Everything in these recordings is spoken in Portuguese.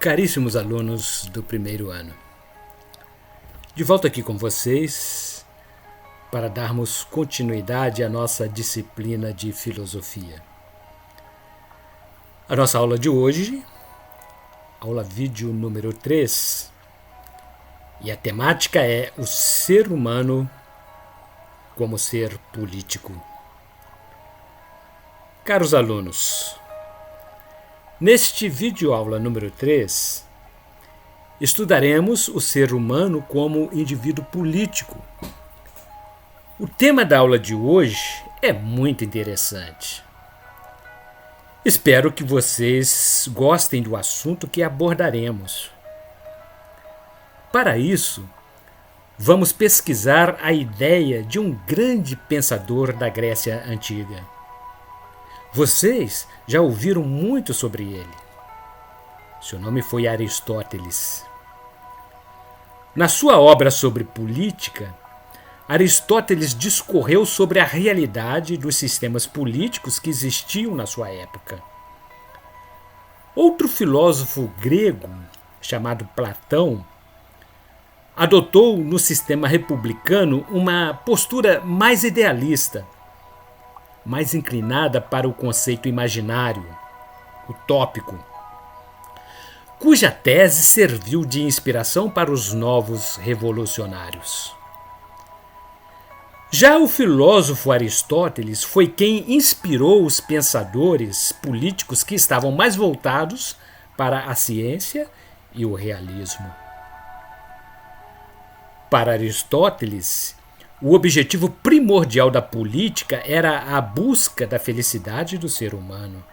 Caríssimos alunos do primeiro ano, de volta aqui com vocês para darmos continuidade à nossa disciplina de filosofia. A nossa aula de hoje, aula vídeo número 3, e a temática é o ser humano como ser político. Caros alunos, neste vídeo aula número 3, estudaremos o ser humano como indivíduo político. O tema da aula de hoje é muito interessante. Espero que vocês gostem do assunto que abordaremos. Para isso, vamos pesquisar a ideia de um grande pensador da Grécia Antiga. Vocês já ouviram muito sobre ele. Seu nome foi Aristóteles. Na sua obra sobre política, Aristóteles discorreu sobre a realidade dos sistemas políticos que existiam na sua época. Outro filósofo grego, chamado Platão, adotou no sistema republicano uma postura mais idealista, mais inclinada para o conceito imaginário, utópico, cuja tese serviu de inspiração para os novos revolucionários. Já o filósofo Aristóteles foi quem inspirou os pensadores políticos que estavam mais voltados para a ciência e o realismo. Para Aristóteles, o objetivo primordial da política era a busca da felicidade do ser humano.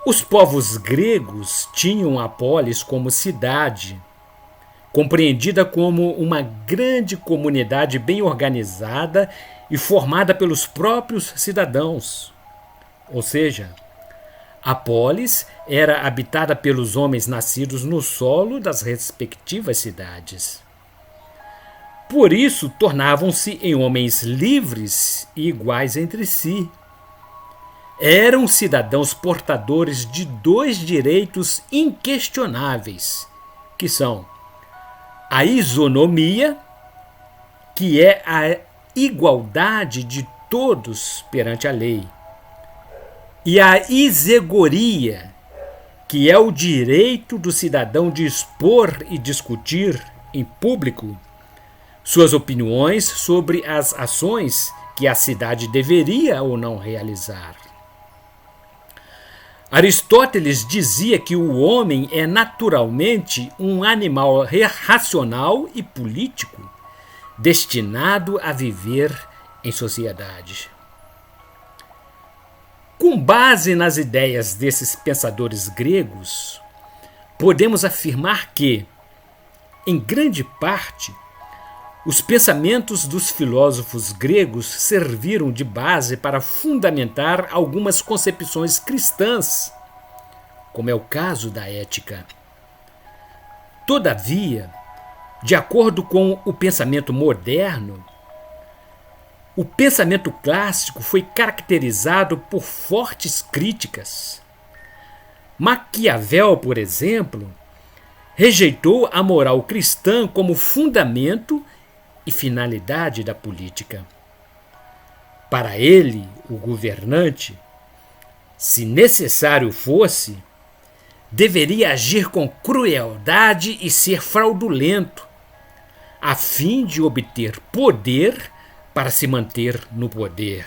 Os povos gregos tinham a polis como cidade, compreendida como uma grande comunidade bem organizada e formada pelos próprios cidadãos. Ou seja, a polis era habitada pelos homens nascidos no solo das respectivas cidades. Por isso, tornavam-se em homens livres e iguais entre si. Eram cidadãos portadores de dois direitos inquestionáveis, que são a isonomia, que é a igualdade de todos perante a lei, e a isegoria, que é o direito do cidadão de expor e discutir em público suas opiniões sobre as ações que a cidade deveria ou não realizar. Aristóteles dizia que o homem é naturalmente um animal racional e político, destinado a viver em sociedade. Com base nas ideias desses pensadores gregos, podemos afirmar que, em grande parte, os pensamentos dos filósofos gregos serviram de base para fundamentar algumas concepções cristãs, como é o caso da ética. Todavia, de acordo com o pensamento moderno, o pensamento clássico foi caracterizado por fortes críticas. Maquiavel, por exemplo, rejeitou a moral cristã como fundamento e finalidade da política. Para ele, o governante, se necessário fosse, deveria agir com crueldade e ser fraudulento, a fim de obter poder para se manter no poder.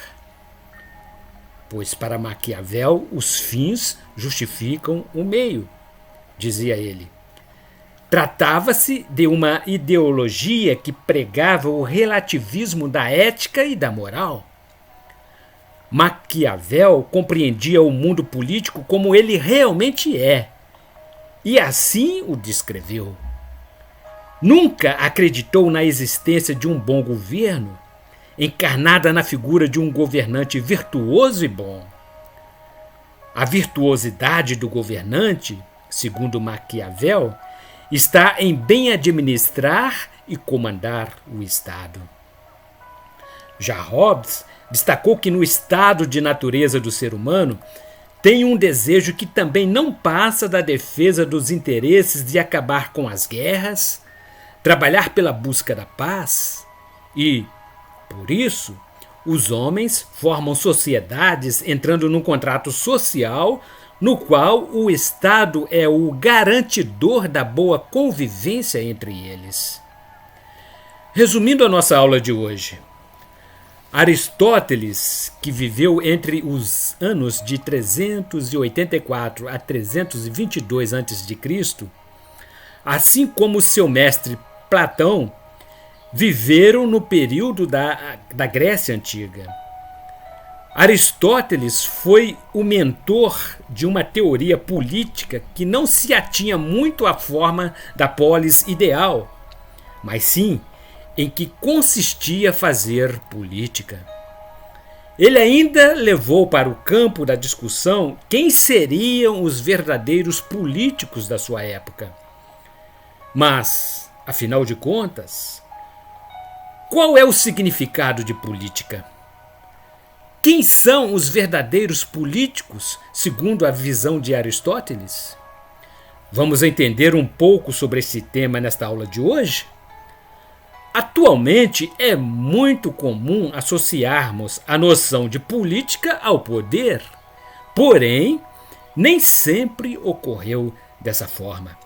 Pois para Maquiavel os fins justificam o meio, dizia ele. Tratava-se de uma ideologia que pregava o relativismo da ética e da moral. Maquiavel compreendia o mundo político como ele realmente é, e assim o descreveu. Nunca acreditou na existência de um bom governo, encarnada na figura de um governante virtuoso e bom. A virtuosidade do governante, segundo Maquiavel, está em bem administrar e comandar o Estado. Já Hobbes destacou que no estado de natureza do ser humano tem um desejo que também não passa da defesa dos interesses de acabar com as guerras, trabalhar pela busca da paz e, por isso, os homens formam sociedades entrando num contrato social no qual o Estado é o garantidor da boa convivência entre eles. Resumindo a nossa aula de hoje, Aristóteles, que viveu entre os anos de 384 a 322 a.C., assim como seu mestre Platão, viveram no período da Grécia Antiga. Aristóteles foi o mentor de uma teoria política que não se atinha muito à forma da polis ideal, mas sim em que consistia fazer política. Ele ainda levou para o campo da discussão quem seriam os verdadeiros políticos da sua época. Mas, afinal de contas, qual é o significado de política? Quem são os verdadeiros políticos, segundo a visão de Aristóteles? Vamos entender um pouco sobre esse tema nesta aula de hoje? Atualmente é muito comum associarmos a noção de política ao poder, porém, nem sempre ocorreu dessa forma.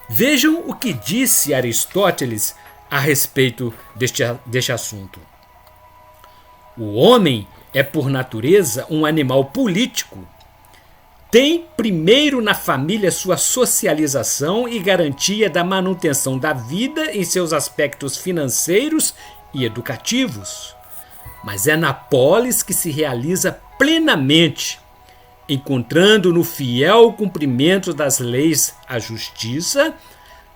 Vejam o que disse Aristóteles a respeito deste assunto. O homem é, por natureza, um animal político. Tem primeiro na família sua socialização e garantia da manutenção da vida em seus aspectos financeiros e educativos. Mas é na polis que se realiza plenamente, encontrando no fiel cumprimento das leis a justiça,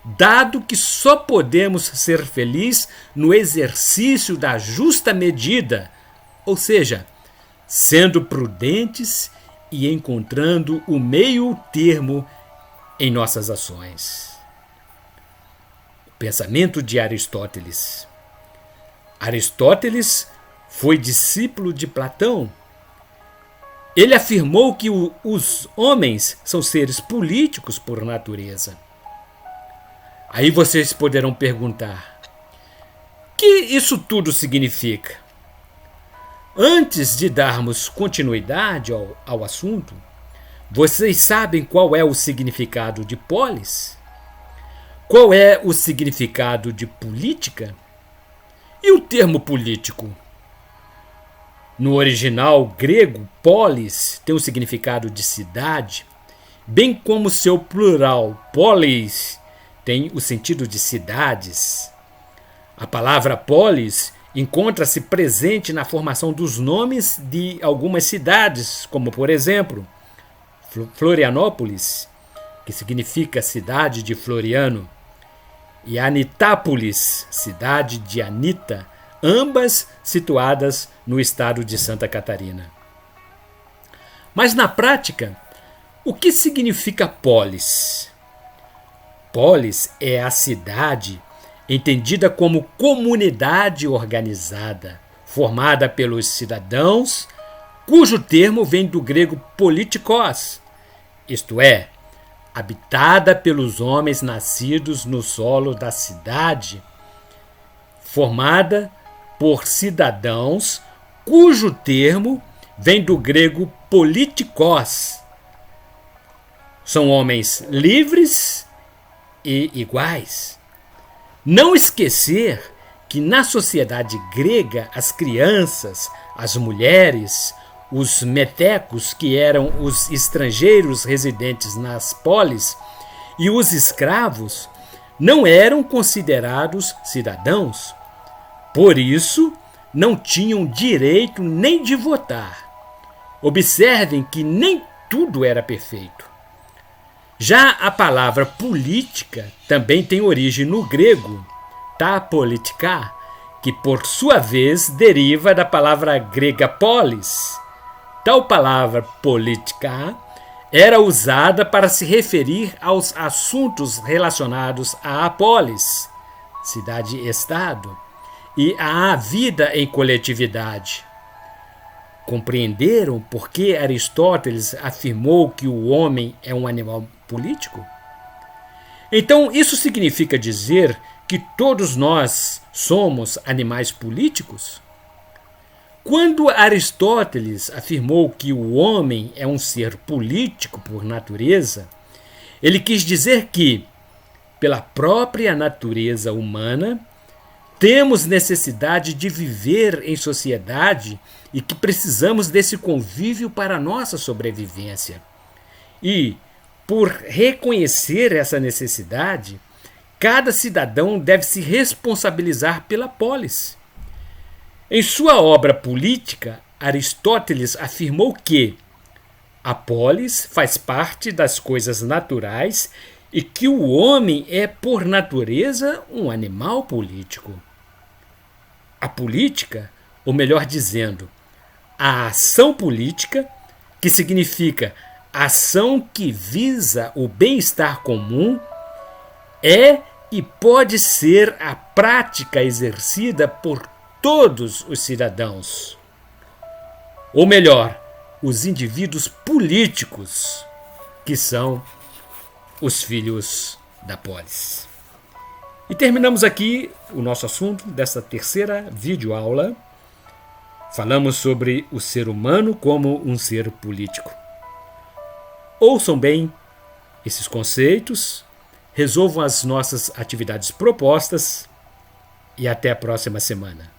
dado que só podemos ser felizes no exercício da justa medida, ou seja, sendo prudentes e encontrando o meio termo em nossas ações. O pensamento de Aristóteles. Aristóteles foi discípulo de Platão. Ele afirmou que os homens são seres políticos por natureza. Aí vocês poderão perguntar: o que isso tudo significa? Antes de darmos continuidade ao assunto, vocês sabem qual é o significado de polis? Qual é o significado de política? E o termo político? No original grego, polis tem o significado de cidade, bem como seu plural, polis, tem o sentido de cidades. A palavra polis encontra-se presente na formação dos nomes de algumas cidades, como, por exemplo, Florianópolis, que significa cidade de Floriano, e Anitápolis, cidade de Anita, ambas situadas no estado de Santa Catarina. Mas na prática, o que significa polis? Polis é a cidade entendida como comunidade organizada, formada pelos cidadãos, cujo termo vem do grego politikos, isto é, habitada pelos homens nascidos no solo da cidade, formada por cidadãos, cujo termo vem do grego politikos. São homens livres e iguais. Não esquecer que na sociedade grega as crianças, as mulheres, os metecos, que eram os estrangeiros residentes nas polis, e os escravos não eram considerados cidadãos. Por isso, não tinham direito nem de votar. Observem que nem tudo era perfeito. Já a palavra política também tem origem no grego, ta politika, que por sua vez deriva da palavra grega polis. Tal palavra política era usada para se referir aos assuntos relacionados à polis, cidade-estado, e à vida em coletividade. Compreenderam por que Aristóteles afirmou que o homem é um animal político? Então, isso significa dizer que todos nós somos animais políticos? Quando Aristóteles afirmou que o homem é um ser político por natureza, ele quis dizer que, pela própria natureza humana, temos necessidade de viver em sociedade e que precisamos desse convívio para a nossa sobrevivência. E, por reconhecer essa necessidade, cada cidadão deve se responsabilizar pela polis. Em sua obra política, Aristóteles afirmou que a polis faz parte das coisas naturais e que o homem é, por natureza, um animal político. A política, ou melhor dizendo, a ação política, que significa ação que visa o bem-estar comum, é e pode ser a prática exercida por todos os cidadãos. Ou melhor, os indivíduos políticos, que são os filhos da polis. E terminamos aqui o nosso assunto dessa terceira videoaula. Falamos sobre o ser humano como um ser político. Ouçam bem esses conceitos, resolvam as nossas atividades propostas e até a próxima semana.